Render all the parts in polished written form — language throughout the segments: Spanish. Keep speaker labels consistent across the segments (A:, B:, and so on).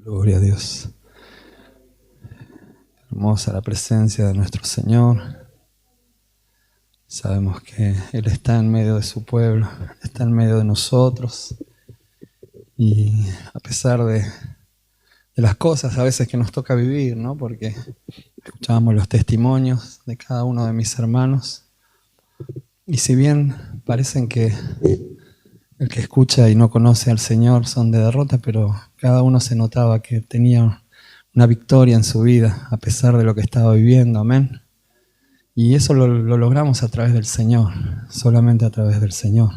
A: Gloria a Dios. Hermosa la presencia de nuestro Señor. Sabemos que Él está en medio de su pueblo, está en medio de nosotros. Y a pesar de las cosas a veces que nos toca vivir, ¿no? Porque escuchábamos los testimonios de cada uno de mis hermanos. Y si bien parecen que el que escucha y no conoce al Señor son de derrota, pero cada uno se notaba que tenía una victoria en su vida, a pesar de lo que estaba viviendo, amén. Y eso lo logramos a través del Señor, solamente a través del Señor.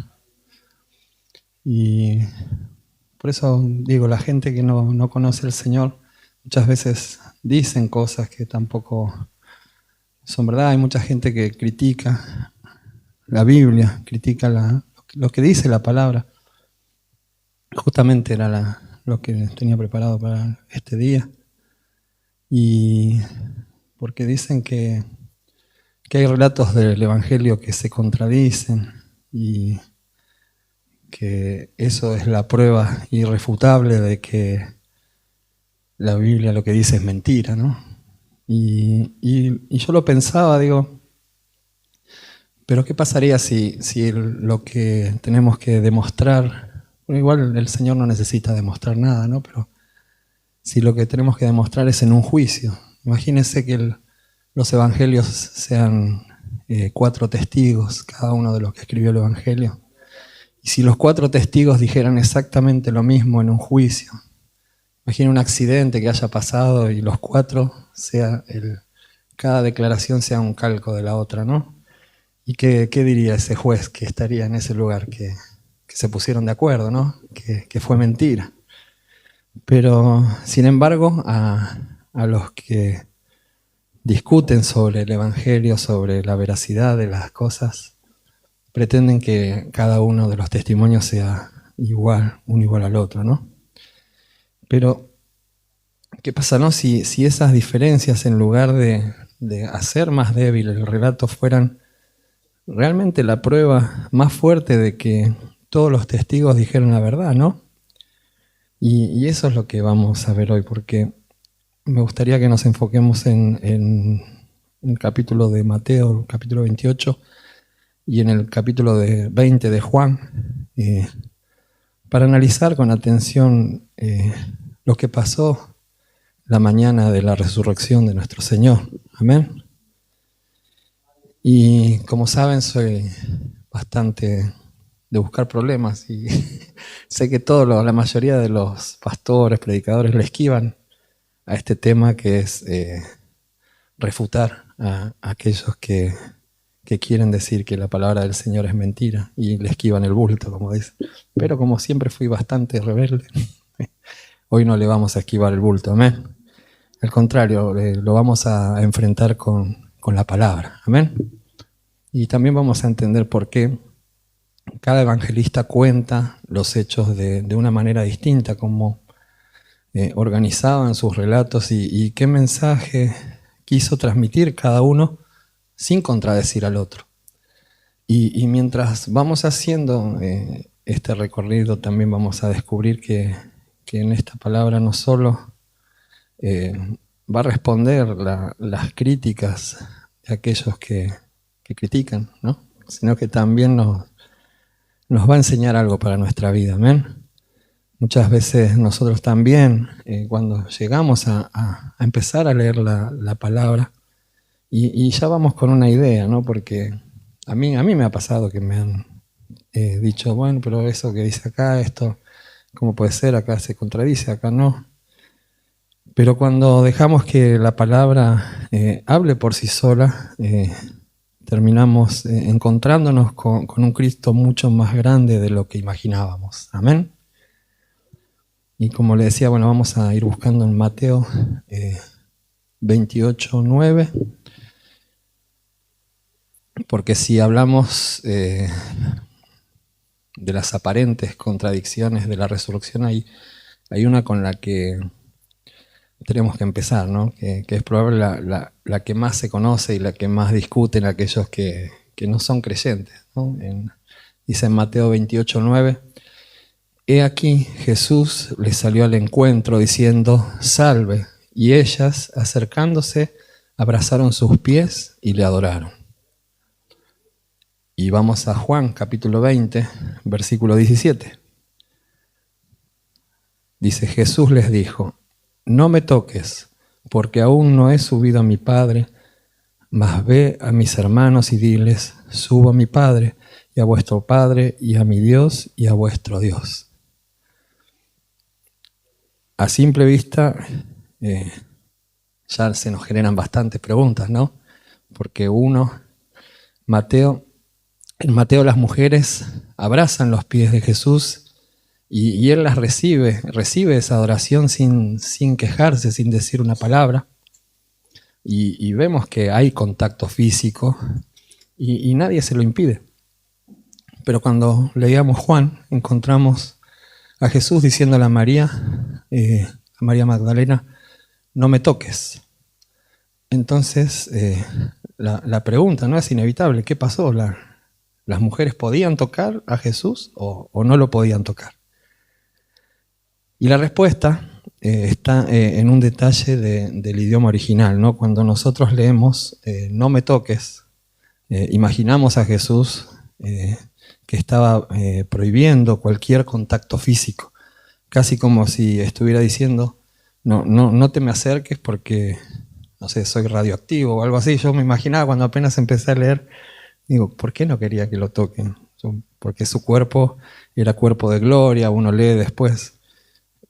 A: Y por eso digo, la gente que no conoce al Señor, muchas veces dicen cosas que tampoco son verdad. Hay mucha gente que critica la Biblia, critica lo que dice la palabra. Justamente era lo que tenía preparado para este día. Y porque dicen que hay relatos del Evangelio que se contradicen y que eso es la prueba irrefutable de que la Biblia lo que dice es mentira, ¿no? Y yo lo pensaba, digo, pero ¿qué pasaría si lo que tenemos que demostrar, bueno, igual el Señor no necesita demostrar nada, ¿no? Pero si lo que tenemos que demostrar es en un juicio. Imagínense que los evangelios sean 4 testigos, cada uno de los que escribió el evangelio. Y si los 4 testigos dijeran exactamente lo mismo en un juicio, imagina un accidente que haya pasado y los 4, cada declaración sea un calco de la otra, ¿no? ¿Y qué diría ese juez que estaría en ese lugar? Que se pusieron de acuerdo, ¿no? Que fue mentira. Pero, sin embargo, a los que discuten sobre el Evangelio, sobre la veracidad de las cosas, pretenden que cada uno de los testimonios sea igual, uno igual al otro, ¿no? Pero, ¿qué pasa, no? Si esas diferencias, en lugar de hacer más débil el relato, fueran realmente la prueba más fuerte de que todos los testigos dijeron la verdad, ¿no? Y eso es lo que vamos a ver hoy, porque me gustaría que nos enfoquemos en el capítulo de Mateo, el capítulo 28, y en el capítulo 20 de Juan, para analizar con atención lo que pasó la mañana de la resurrección de nuestro Señor. Amén. Y como saben, soy bastante de buscar problemas y sé que la mayoría de los pastores, predicadores le esquivan a este tema, que es refutar a aquellos que quieren decir que la palabra del Señor es mentira y le esquivan el bulto, como dicen. Pero como siempre fui bastante rebelde, hoy no le vamos a esquivar el bulto, amén. Al contrario, lo vamos a enfrentar con la palabra, amén. Y también vamos a entender por qué cada evangelista cuenta los hechos de una manera distinta, cómo organizaban sus relatos y qué mensaje quiso transmitir cada uno sin contradecir al otro. Y mientras vamos haciendo este recorrido, también vamos a descubrir que en esta palabra no solo va a responder las críticas de aquellos que critican, ¿no? Sino que también nos va a enseñar algo para nuestra vida, amén. Muchas veces nosotros también, cuando llegamos a empezar a leer la palabra, y ya vamos con una idea, ¿no? Porque a mí me ha pasado que me han dicho, bueno, pero eso que dice acá, esto, ¿cómo puede ser? Acá se contradice, acá no. Pero cuando dejamos que la palabra hable por sí sola, terminamos encontrándonos con un Cristo mucho más grande de lo que imaginábamos. Amén. Y como le decía, bueno, vamos a ir buscando en Mateo 28:9, porque si hablamos de las aparentes contradicciones de la resurrección, hay una con la que tenemos que empezar, ¿no? Que es probablemente la que más se conoce y la que más discuten aquellos que no son creyentes, ¿no? Dice en Mateo 28:9, He aquí, Jesús les salió al encuentro diciendo, salve, y ellas, acercándose, abrazaron sus pies y le adoraron. Y vamos a Juan, capítulo 20, versículo 17. Dice, Jesús les dijo, no me toques, porque aún no he subido a mi Padre, mas ve a mis hermanos y diles, subo a mi Padre y a vuestro Padre y a mi Dios y a vuestro Dios. A simple vista, ya se nos generan bastantes preguntas, ¿no? Porque en Mateo las mujeres abrazan los pies de Jesús y Él las recibe esa adoración sin quejarse, sin decir una palabra. Y vemos que hay contacto físico y nadie se lo impide. Pero cuando leíamos Juan, encontramos a Jesús diciéndole a María Magdalena, no me toques. Entonces, la pregunta no es inevitable, ¿qué pasó? ¿Las mujeres podían tocar a Jesús o no lo podían tocar? Y la respuesta está en un detalle del idioma original, ¿no? Cuando nosotros leemos no me toques, imaginamos a Jesús que estaba prohibiendo cualquier contacto físico, casi como si estuviera diciendo, no te me acerques porque, no sé, soy radioactivo o algo así. Yo me imaginaba cuando apenas empecé a leer, digo, ¿por qué no quería que lo toquen? Porque su cuerpo era cuerpo de gloria, uno lee después.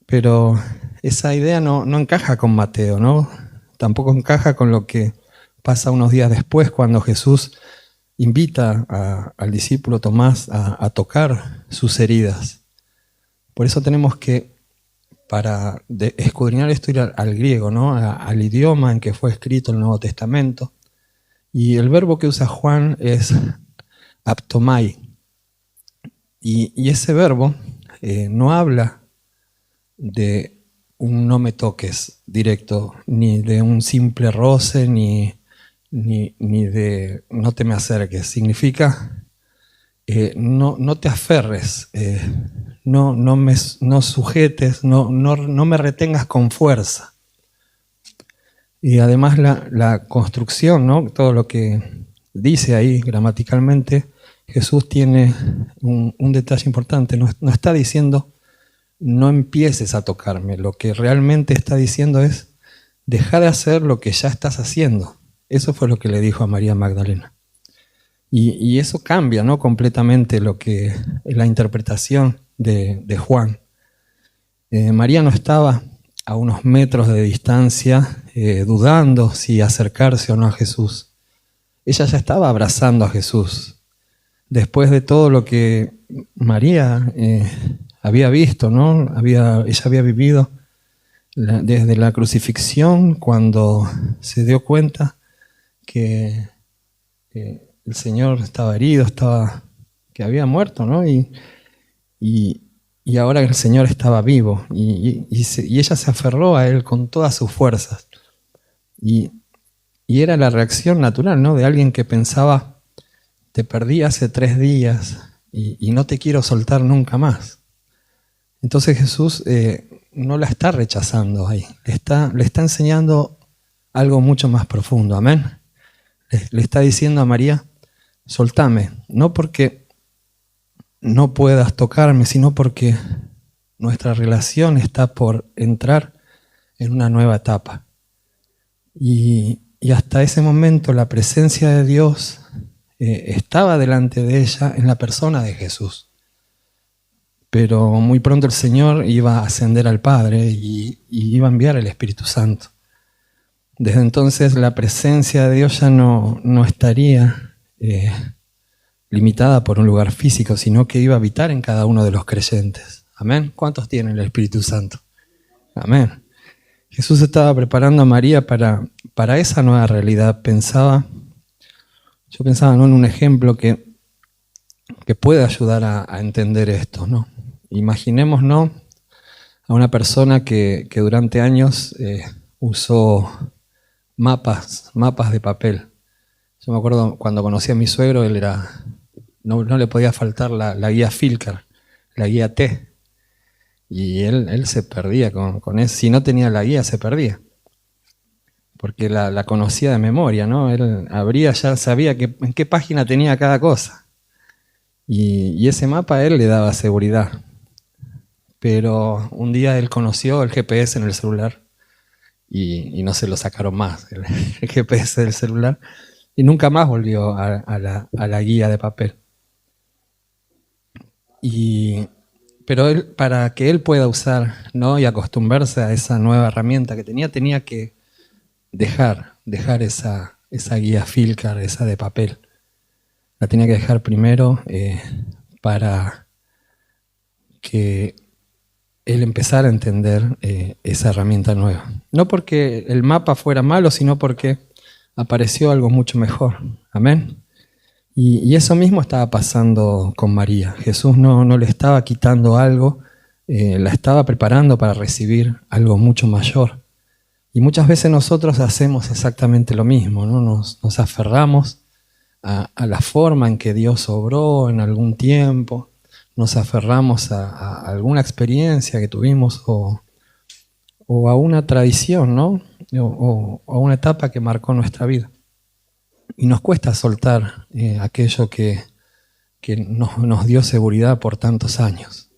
A: Pero esa idea no encaja con Mateo, ¿no? Tampoco encaja con lo que pasa unos días después cuando Jesús invita al discípulo Tomás a tocar sus heridas. Por eso tenemos que, para escudriñar esto, ir al griego, ¿no? Al idioma en que fue escrito el Nuevo Testamento. Y el verbo que usa Juan es aptomai. Y ese verbo no habla de un no me toques directo, ni de un simple roce, ni de no te me acerques. Significa no te aferres, no sujetes, no me retengas con fuerza. Y además la construcción, ¿no? Todo lo que dice ahí gramaticalmente, Jesús tiene un detalle importante. No está diciendo no empieces a tocarme. Lo que realmente está diciendo es deja de hacer lo que ya estás haciendo. Eso fue lo que le dijo a María Magdalena. Y eso cambia, ¿no? Completamente lo que la interpretación de Juan. María no estaba a unos metros de distancia dudando si acercarse o no a Jesús. Ella ya estaba abrazando a Jesús. Después de todo lo que María había visto, ¿no? Ella había vivido desde la crucifixión, cuando se dio cuenta que el Señor estaba herido, que había muerto, ¿no? Y ahora el Señor estaba vivo y ella se aferró a Él con todas sus fuerzas. Y era la reacción natural, ¿no? De alguien que pensaba, te perdí hace 3 días y no te quiero soltar nunca más. Entonces Jesús no la está rechazando ahí, le está enseñando algo mucho más profundo, amén. Le está diciendo a María, soltame, no porque no puedas tocarme, sino porque nuestra relación está por entrar en una nueva etapa. Y hasta ese momento la presencia de Dios estaba delante de ella en la persona de Jesús. Pero muy pronto el Señor iba a ascender al Padre y iba a enviar el Espíritu Santo. Desde entonces la presencia de Dios ya no estaría limitada por un lugar físico, sino que iba a habitar en cada uno de los creyentes. Amén. ¿Cuántos tienen el Espíritu Santo? Amén. Jesús estaba preparando a María para esa nueva realidad. Yo pensaba, ¿no?, en un ejemplo que puede ayudar a entender esto, ¿no? Imaginémonos a una persona que durante años usó mapas de papel. Yo me acuerdo cuando conocí a mi suegro, no le podía faltar la guía Filcar, la guía T. Y él se perdía con eso. Si no tenía la guía, se perdía. Porque la conocía de memoria, ¿no? Él abría, ya sabía en qué página tenía cada cosa. Y ese mapa a él le daba seguridad. Pero un día él conoció el GPS en el celular y no se lo sacaron más, el GPS del celular. Y nunca más volvió a la guía de papel. Pero él, para que él pueda usar, ¿no? Y acostumbrarse a esa nueva herramienta que tenía que dejar esa guía Filcar, esa de papel. La tenía que dejar primero para que él empezara a entender esa herramienta nueva. No porque el mapa fuera malo, sino porque apareció algo mucho mejor. Amén. Y eso mismo estaba pasando con María. Jesús no le estaba quitando algo, la estaba preparando para recibir algo mucho mayor. Y muchas veces nosotros hacemos exactamente lo mismo, ¿no? Nos aferramos a la forma en que Dios obró en algún tiempo, nos aferramos a alguna experiencia que tuvimos o a una tradición, ¿no? O a una etapa que marcó nuestra vida. Y nos cuesta soltar aquello que nos dio seguridad por tantos años.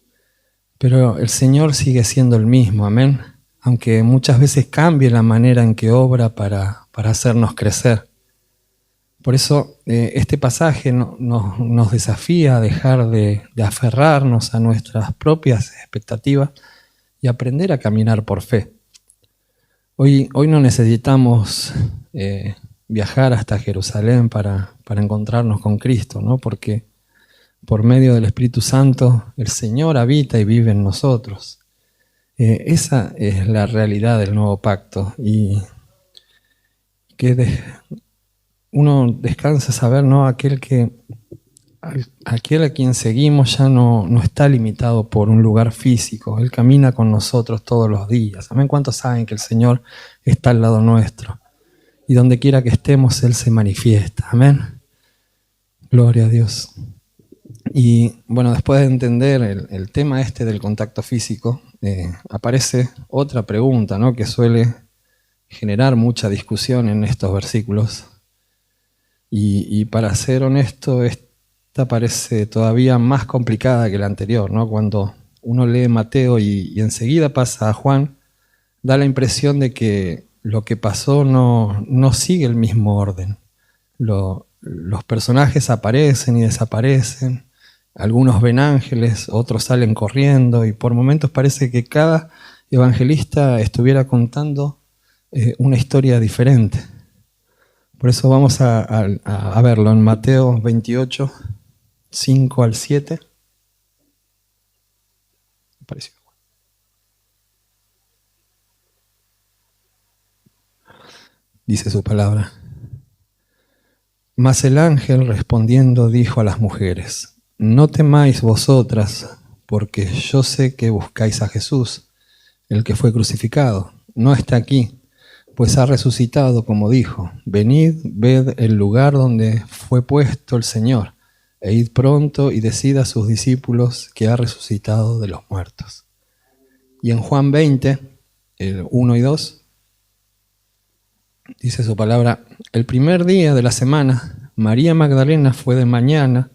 A: Pero el Señor sigue siendo el mismo, amén. Aunque muchas veces cambie la manera en que obra para hacernos crecer. Por eso este pasaje nos desafía a dejar de aferrarnos a nuestras propias expectativas y aprender a caminar por fe. Hoy no necesitamos viajar hasta Jerusalén para encontrarnos con Cristo, ¿no? Porque por medio del Espíritu Santo el Señor habita y vive en nosotros. Esa es la realidad del nuevo pacto y que uno descansa saber, ¿no? Aquel a quien seguimos ya no está limitado por un lugar físico. Él camina con nosotros todos los días. Amén. ¿Cuántos saben que el Señor está al lado nuestro? Y donde quiera que estemos, Él se manifiesta. Amén. Gloria a Dios. Y bueno, después de entender el tema este del contacto físico, aparece otra pregunta, ¿no? Que suele generar mucha discusión en estos versículos. Y para ser honesto, esta parece todavía más complicada que la anterior, ¿no? Cuando uno lee Mateo y enseguida pasa a Juan, da la impresión de que lo que pasó no sigue el mismo orden. Los personajes aparecen y desaparecen, algunos ven ángeles, otros salen corriendo, y por momentos parece que cada evangelista estuviera contando una historia diferente. Por eso vamos a verlo en Mateo 28, 5 al 7. Apareció. Dice su palabra. Mas el ángel respondiendo dijo a las mujeres: no temáis vosotras, porque yo sé que buscáis a Jesús, el que fue crucificado. No está aquí, pues ha resucitado, como dijo. Venid, ved el lugar donde fue puesto el Señor, e id pronto y decid a sus discípulos que ha resucitado de los muertos. Y en Juan 20, el 1 y 2, dice su palabra: el primer día de la semana, María Magdalena fue de mañana,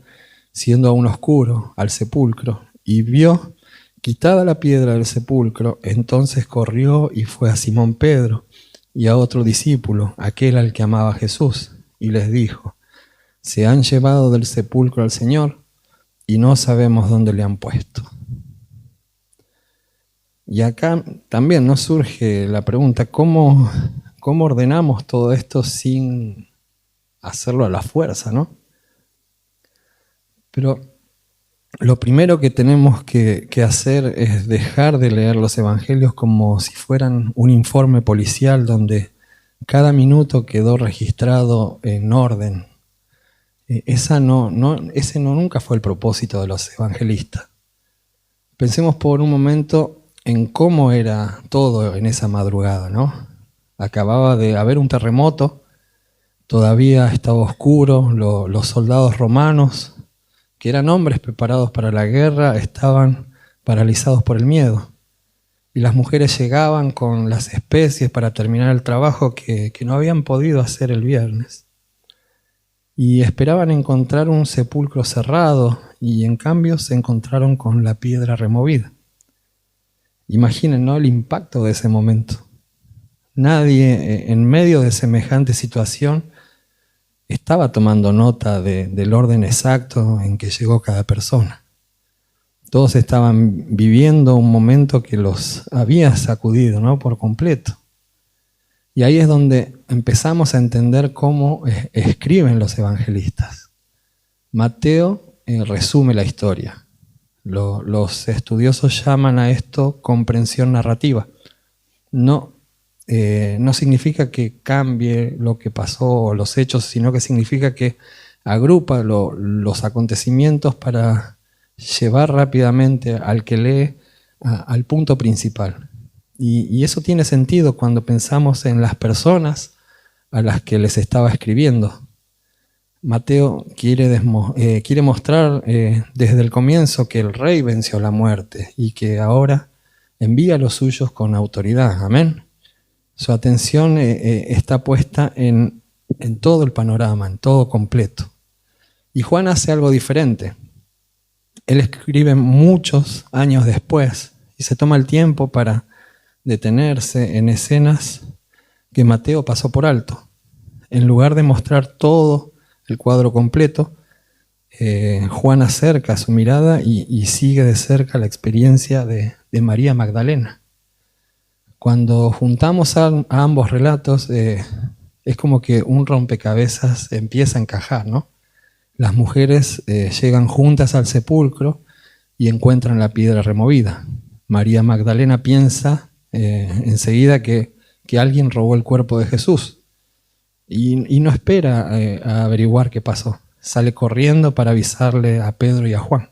A: siendo aún oscuro, al sepulcro, y vio quitada la piedra del sepulcro. Entonces corrió y fue a Simón Pedro y a otro discípulo, aquel al que amaba Jesús, y les dijo: se han llevado del sepulcro al Señor y no sabemos dónde le han puesto. Y acá también nos surge la pregunta: ¿cómo ordenamos todo esto sin hacerlo a la fuerza, ¿no? Pero lo primero que tenemos que hacer es dejar de leer los evangelios como si fueran un informe policial donde cada minuto quedó registrado en orden. Ese nunca fue el propósito de los evangelistas. Pensemos por un momento en cómo era todo en esa madrugada, ¿no? Acababa de haber un terremoto, todavía estaba oscuro, los soldados romanos, que eran hombres preparados para la guerra, estaban paralizados por el miedo. Y las mujeres llegaban con las especies para terminar el trabajo que no habían podido hacer el viernes. Y esperaban encontrar un sepulcro cerrado y en cambio se encontraron con la piedra removida. Imaginen, ¿no?, el impacto de ese momento. Nadie en medio de semejante situación estaba tomando nota del orden exacto en que llegó cada persona. Todos estaban viviendo un momento que los había sacudido, ¿no?, por completo. Y ahí es donde empezamos a entender cómo escriben los evangelistas. Mateo resume la historia. Los estudiosos llaman a esto comprensión narrativa. No significa que cambie lo que pasó o los hechos, sino que significa que agrupa los acontecimientos para llevar rápidamente al que lee al punto principal. Y eso tiene sentido cuando pensamos en las personas a las que les estaba escribiendo. Mateo quiere mostrar desde el comienzo que el rey venció la muerte y que ahora envía a los suyos con autoridad. Amén. Su atención está puesta en todo el panorama, en todo completo. Y Juan hace algo diferente. Él escribe muchos años después y se toma el tiempo para detenerse en escenas que Mateo pasó por alto. En lugar de mostrar todo el cuadro completo, Juan acerca su mirada y sigue de cerca la experiencia de María Magdalena. Cuando juntamos a ambos relatos, es como que un rompecabezas empieza a encajar, ¿no? Las mujeres llegan juntas al sepulcro y encuentran la piedra removida. María Magdalena piensa enseguida que alguien robó el cuerpo de Jesús y no espera a averiguar qué pasó. Sale corriendo para avisarle a Pedro y a Juan.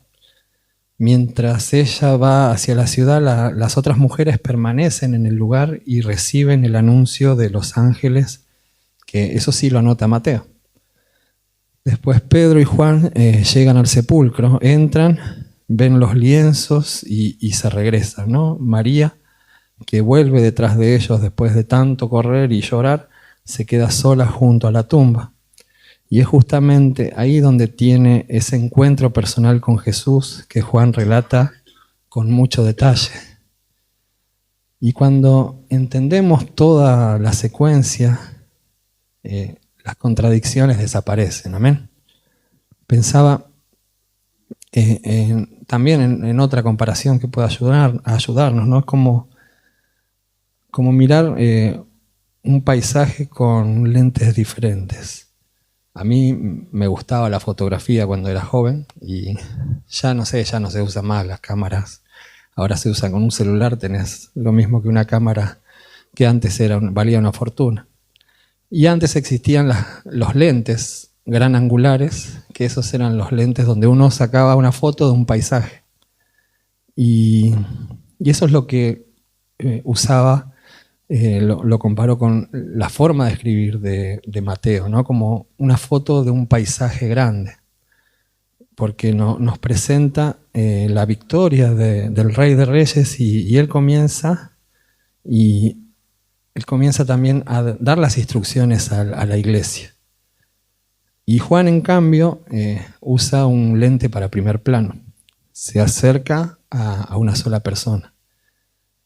A: Mientras ella va hacia la ciudad, las otras mujeres permanecen en el lugar y reciben el anuncio de los ángeles, que eso sí lo anota Mateo. Después Pedro y Juan llegan al sepulcro, entran, ven los lienzos y se regresan, ¿no? María, que vuelve detrás de ellos después de tanto correr y llorar, se queda sola junto a la tumba. Y es justamente ahí donde tiene ese encuentro personal con Jesús que Juan relata con mucho detalle. Y cuando entendemos toda la secuencia, las contradicciones desaparecen. Amén. Pensaba también en otra comparación que pueda ayudarnos, ¿no? Es como mirar un paisaje con lentes diferentes. A mí me gustaba la fotografía cuando era joven y ya no se usan más las cámaras. Ahora se usan con un celular, tenés lo mismo que una cámara que antes valía una fortuna. Y antes existían los lentes gran angulares, que esos eran los lentes donde uno sacaba una foto de un paisaje. Y eso es lo que usaba. Lo comparo con la forma de escribir de Mateo, ¿no? Como una foto de un paisaje grande, porque nos presenta la victoria del Rey de Reyes y él comienza también a dar las instrucciones a la iglesia. Y Juan, en cambio, usa un lente para primer plano, se acerca a una sola persona.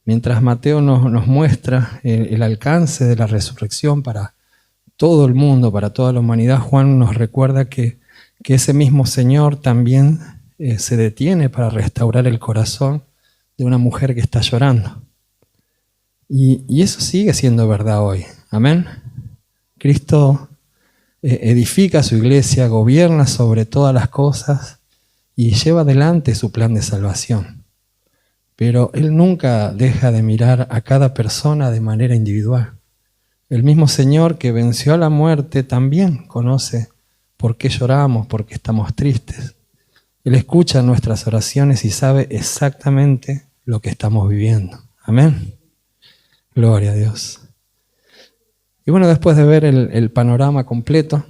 A: Mientras Mateo nos muestra el alcance de la resurrección para todo el mundo, para toda la humanidad, Juan nos recuerda que ese mismo Señor también se detiene para restaurar el corazón de una mujer que está llorando. Y eso sigue siendo verdad hoy. Amén. Cristo edifica su iglesia, gobierna sobre todas las cosas y lleva adelante su plan de salvación. Pero Él nunca deja de mirar a cada persona de manera individual. El mismo Señor que venció a la muerte también conoce por qué lloramos, por qué estamos tristes. Él escucha nuestras oraciones y sabe exactamente lo que estamos viviendo. Amén. Gloria a Dios. Y bueno, después de ver el panorama completo,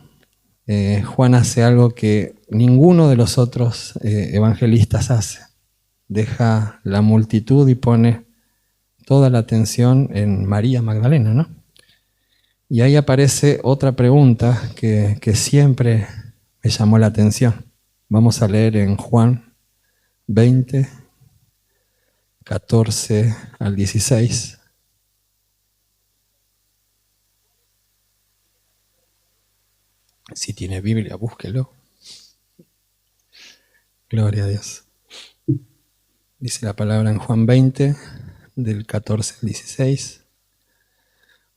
A: Juan hace algo que ninguno de los otros evangelistas hace. deja la multitud y pone toda la atención en María Magdalena, ¿no? Y ahí aparece otra pregunta que siempre me llamó la atención. Vamos a leer en Juan 20, 14 al 16. Si tiene Biblia, búsquelo. Gloria a Dios. Dice la palabra en Juan 20, del 14 al 16.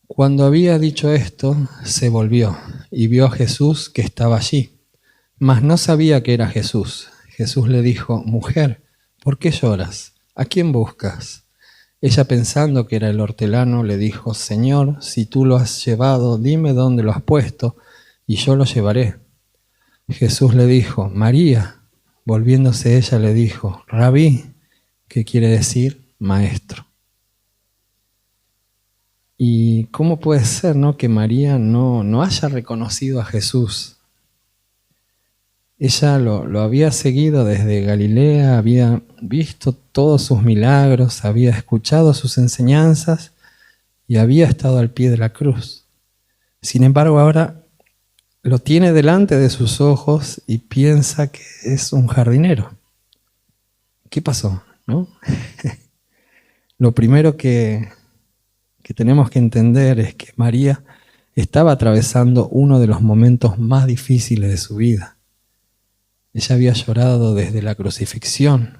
A: Cuando había dicho esto, se volvió y vio a Jesús que estaba allí, mas no sabía que era Jesús. Jesús le dijo: Mujer, ¿por qué lloras? ¿A quién buscas? Ella, pensando que era el hortelano, le dijo: Señor, si tú lo has llevado, dime dónde lo has puesto, y yo lo llevaré. Jesús le dijo: María. Volviéndose ella le dijo: Rabí, que quiere decir maestro. ¿Y cómo puede ser, no, que María no haya reconocido a Jesús? Ella lo había seguido desde Galilea, había visto todos sus milagros, había escuchado sus enseñanzas y había estado al pie de la cruz. Sin embargo, ahora lo tiene delante de sus ojos y piensa que es un jardinero. ¿Qué pasó, no? Lo primero que tenemos que entender es que María estaba atravesando uno de los momentos más difíciles de su vida. Ella había llorado desde la crucifixión.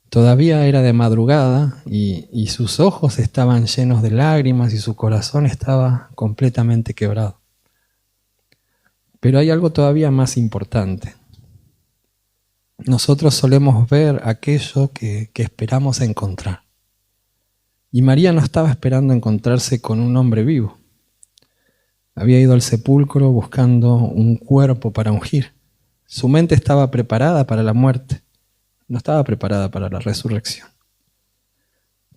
A: Todavía era de madrugada y sus ojos estaban llenos de lágrimas y su corazón estaba completamente quebrado. Pero hay algo todavía más importante. Nosotros solemos ver aquello que esperamos encontrar. Y María no estaba esperando encontrarse con un hombre vivo. Había ido al sepulcro buscando un cuerpo para ungir. Su mente estaba preparada para la muerte, no estaba preparada para la resurrección.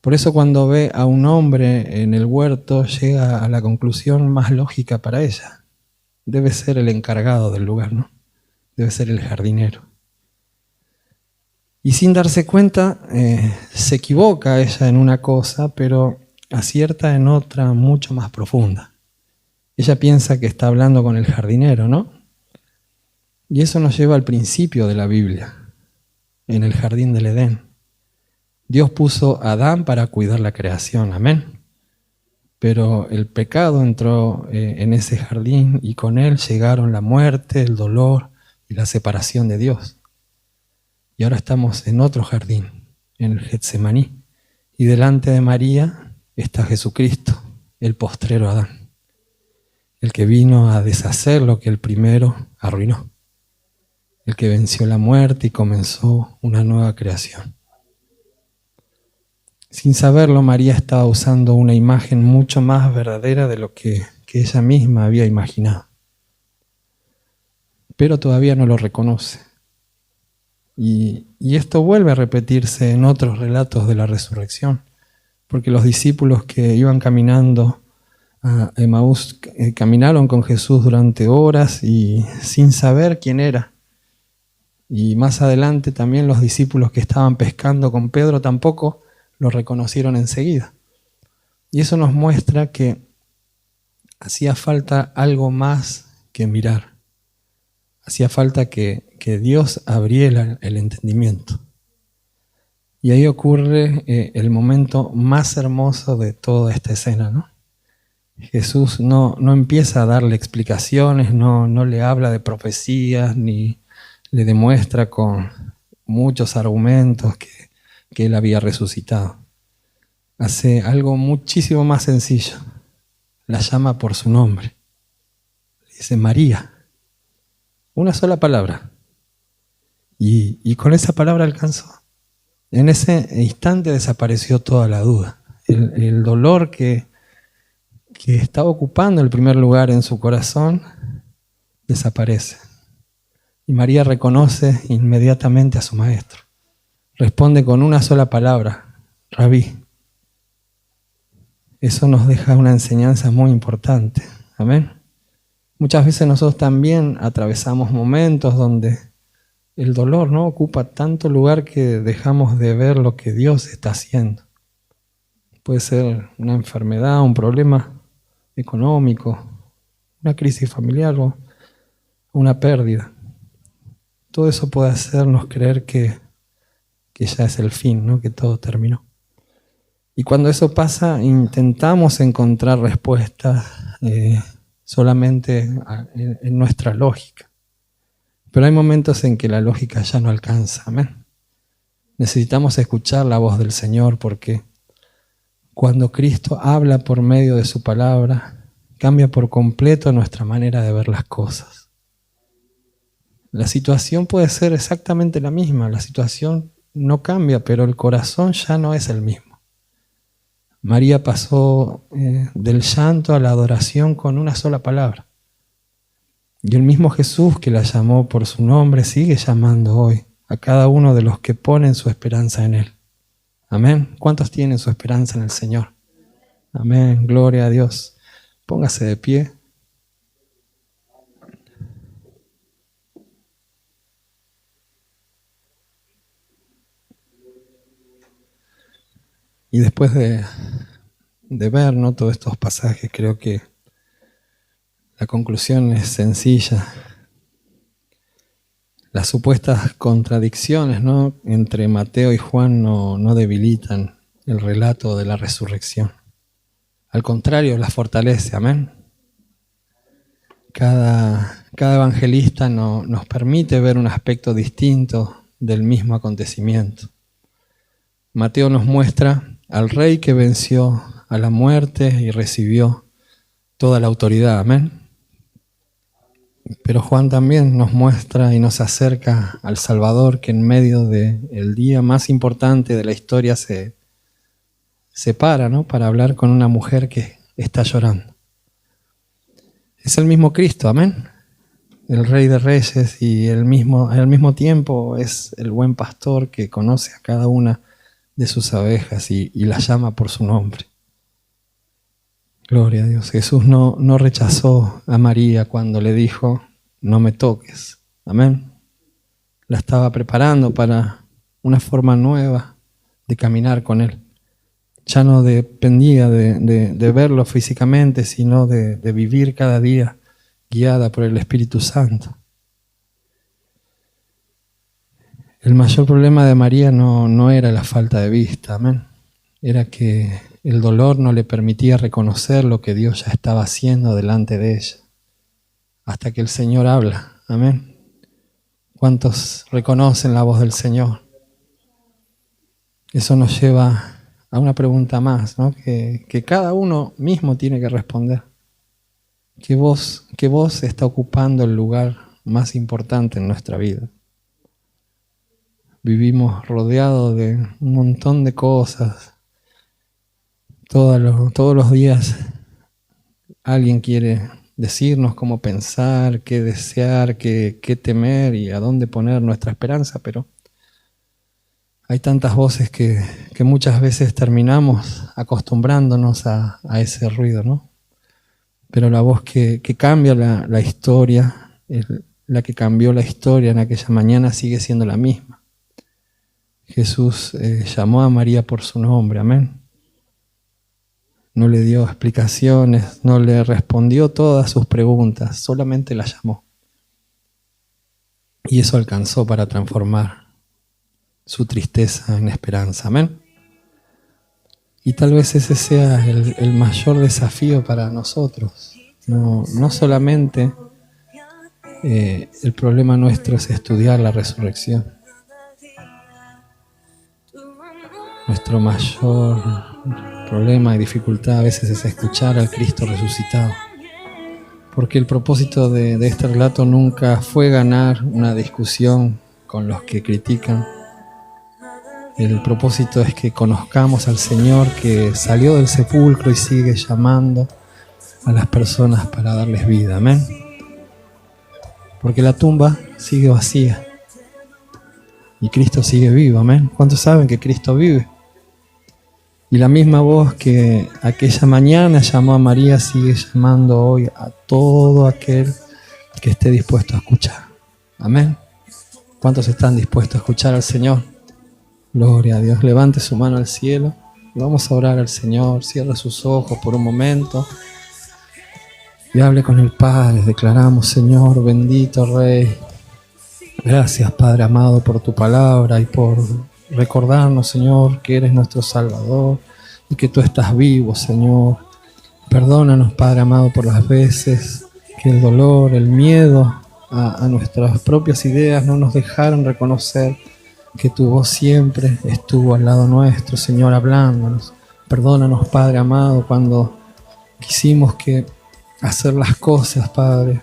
A: Por eso cuando ve a un hombre en el huerto, llega a la conclusión más lógica para ella. Debe ser el encargado del lugar, ¿no? Debe ser el jardinero. Y sin darse cuenta, se equivoca ella en una cosa, pero acierta en otra mucho más profunda. Ella piensa que está hablando con el jardinero, ¿no? Y eso nos lleva al principio de la Biblia, en el jardín del Edén. Dios puso a Adán para cuidar la creación, amén. Pero el pecado entró en ese jardín y con él llegaron la muerte, el dolor y la separación de Dios. Y ahora estamos en otro jardín, en el Getsemaní. Y delante de María está Jesucristo, el postrero Adán, el que vino a deshacer lo que el primero arruinó, el que venció la muerte y comenzó una nueva creación. Sin saberlo, María estaba usando una imagen mucho más verdadera de lo que ella misma había imaginado. Pero todavía no lo reconoce. Y esto vuelve a repetirse en otros relatos de la resurrección, porque los discípulos que iban caminando a Emaús caminaron con Jesús durante horas y sin saber quién era. Y más adelante también los discípulos que estaban pescando con Pedro tampoco lo reconocieron enseguida. Y eso nos muestra que hacía falta algo más que mirar. Hacía falta que Dios abriera el entendimiento. Y ahí ocurre el momento más hermoso de toda esta escena, ¿no? Jesús no empieza a darle explicaciones, no le habla de profecías, ni le demuestra con muchos argumentos que él había resucitado. Hace algo muchísimo más sencillo. La llama por su nombre. Dice María. Una sola palabra. Y con esa palabra alcanzó. En ese instante desapareció toda la duda. El dolor que estaba ocupando el primer lugar en su corazón desaparece. Y María reconoce inmediatamente a su maestro. Responde con una sola palabra, Rabí. Eso nos deja una enseñanza muy importante. Amén. Muchas veces nosotros también atravesamos momentos donde el dolor, ¿no?, ocupa tanto lugar que dejamos de ver lo que Dios está haciendo. Puede ser una enfermedad, un problema económico, una crisis familiar o una pérdida. Todo eso puede hacernos creer que ya es el fin, ¿no?, que todo terminó. Y cuando eso pasa, intentamos encontrar respuestas solamente en nuestra lógica. Pero hay momentos en que la lógica ya no alcanza, amén. Necesitamos escuchar la voz del Señor, porque cuando Cristo habla por medio de su palabra, cambia por completo nuestra manera de ver las cosas. La situación puede ser exactamente la misma, la situación no cambia, pero el corazón ya no es el mismo. María pasó del llanto a la adoración con una sola palabra. Y el mismo Jesús que la llamó por su nombre sigue llamando hoy a cada uno de los que ponen su esperanza en Él. Amén. ¿Cuántos tienen su esperanza en el Señor? Amén. Gloria a Dios. Póngase de pie. Y después de ver, ¿no?, todos estos pasajes, creo que la conclusión es sencilla. Las supuestas contradicciones, ¿no?, entre Mateo y Juan no debilitan el relato de la resurrección. Al contrario, la fortalece. Amén. Cada evangelista nos permite ver un aspecto distinto del mismo acontecimiento. Mateo nos muestra al Rey que venció a la muerte y recibió toda la autoridad. Amén. Pero Juan también nos muestra y nos acerca al Salvador que en medio del día más importante de la historia se para, ¿no?, para hablar con una mujer que está llorando. Es el mismo Cristo, amén. El Rey de Reyes y al mismo tiempo es el buen pastor que conoce a cada una de sus abejas y las llama por su nombre. Gloria a Dios. Jesús no rechazó a María cuando le dijo, no me toques. Amén. La estaba preparando para una forma nueva de caminar con Él. Ya no dependía de verlo físicamente, sino de vivir cada día guiada por el Espíritu Santo. El mayor problema de María no era la falta de vista, amén. Era que el dolor no le permitía reconocer lo que Dios ya estaba haciendo delante de ella. Hasta que el Señor habla, amén. ¿Cuántos reconocen la voz del Señor? Eso nos lleva a una pregunta más, ¿no?, que cada uno mismo tiene que responder. ¿Qué voz está ocupando el lugar más importante en nuestra vida? Vivimos rodeados de un montón de cosas. Todos los días alguien quiere decirnos cómo pensar, qué desear, qué temer y a dónde poner nuestra esperanza, pero hay tantas voces que muchas veces terminamos acostumbrándonos a ese ruido, ¿no? Pero la voz que cambia la historia, la que cambió la historia en aquella mañana, sigue siendo la misma. Jesús llamó a María por su nombre, amén. No le dio explicaciones, no le respondió todas sus preguntas, solamente la llamó. Y eso alcanzó para transformar su tristeza en esperanza, amén. Y tal vez ese sea el mayor desafío para nosotros. No solamente el problema nuestro es estudiar la resurrección. Nuestro mayor problema y dificultad a veces es escuchar al Cristo resucitado. Porque el propósito de este relato nunca fue ganar una discusión con los que critican. El propósito es que conozcamos al Señor que salió del sepulcro y sigue llamando a las personas para darles vida. Amén. Porque la tumba sigue vacía y Cristo sigue vivo. Amén. ¿Cuántos saben que Cristo vive? Y la misma voz que aquella mañana llamó a María sigue llamando hoy a todo aquel que esté dispuesto a escuchar. Amén. ¿Cuántos están dispuestos a escuchar al Señor? Gloria a Dios. Levante su mano al cielo y vamos a orar al Señor. Cierra sus ojos por un momento y hable con el Padre. Declaramos: Señor, bendito Rey. Gracias, Padre amado, por tu palabra y por recordarnos, Señor, que eres nuestro Salvador y que tú estás vivo, Señor. Perdónanos, Padre amado, por las veces que el dolor, el miedo a nuestras propias ideas no nos dejaron reconocer que tu voz siempre estuvo al lado nuestro, Señor, hablándonos. Perdónanos, Padre amado, cuando quisimos hacer las cosas, Padre,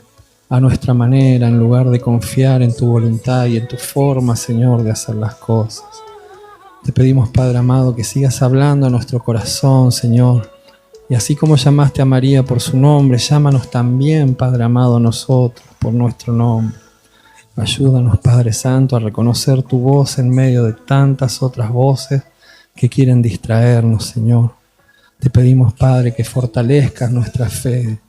A: a nuestra manera, en lugar de confiar en tu voluntad y en tu forma, Señor, de hacer las cosas. Te pedimos, Padre amado, que sigas hablando a nuestro corazón, Señor. Y así como llamaste a María por su nombre, llámanos también, Padre amado, a nosotros por nuestro nombre. Ayúdanos, Padre Santo, a reconocer tu voz en medio de tantas otras voces que quieren distraernos, Señor. Te pedimos, Padre, que fortalezcas nuestra fe.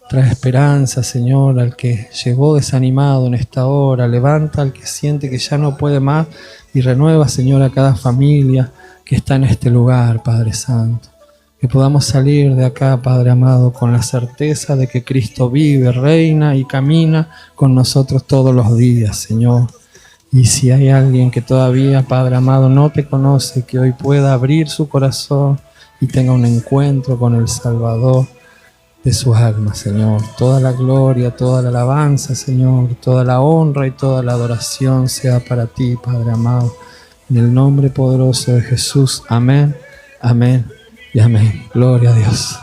A: Trae esperanza, Señor, al que llegó desanimado en esta hora. Levanta al que siente que ya no puede más y renueva, Señor, a cada familia que está en este lugar, Padre Santo. Que podamos salir de acá, Padre amado, con la certeza de que Cristo vive, reina y camina con nosotros todos los días, Señor. Y si hay alguien que todavía, Padre amado, no te conoce, que hoy pueda abrir su corazón y tenga un encuentro con el Salvador de su alma, Señor. Toda la gloria, toda la alabanza, Señor, toda la honra y toda la adoración sea para ti, Padre amado. En el nombre poderoso de Jesús. Amén, amén y amén. Gloria a Dios.